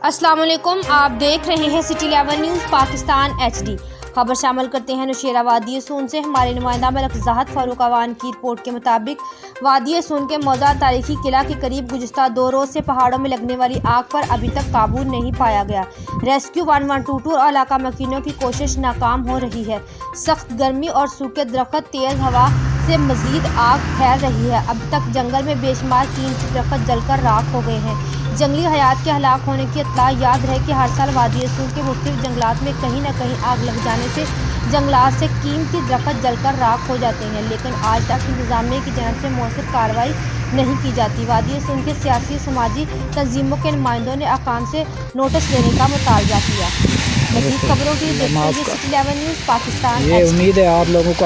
अस्सलाम वालेकुम, आप देख रहे हैं सिटी 11 न्यूज़ पाकिस्तान HD। खबर शामिल करते हैं नौशेरा वादी सून से। हमारे नुमाइंदा मलक ज़ाहद फारूक अवान की रिपोर्ट के मुताबिक वादी सून के मौजूदा तारीखी किला के करीब गुज़िश्ता 2 रोज़ से पहाड़ों में लगने वाली आग पर अभी तक काबू नहीं पाया गया। रेस्क्यू 1122 और इलाका मकीनों की कोशिश नाकाम हो रही है। सख्त गर्मी और सूखे दरख्त, तेज़ हवा से मजीद आग फैल रही है। अब तक जंगल में बेशुमार कीमती दरख्त जलकर राख हो गए हैं। जंगली हयात के हलाक होने की इत्तला। याद रहे कि हर साल वादी सून के मुख्तलिफ जंगलात में कहीं न कहीं आग लग जाने से जंगलात से कीमती दरख्त जलकर राख हो जाते हैं, लेकिन आज तक इंतजामिया की जानब से मौसर कार्रवाई नहीं की जाती। वादी सून के सियासी समाजी तंजीमों के नुमाइंदों ने अकाम से नोटिस लेने का मुतालबा किया। मज़ीद खबरों के लिए देखते रहिए सिटी 11 न्यूज़ पाकिस्तान। ये उम्मीद है आप लोगों को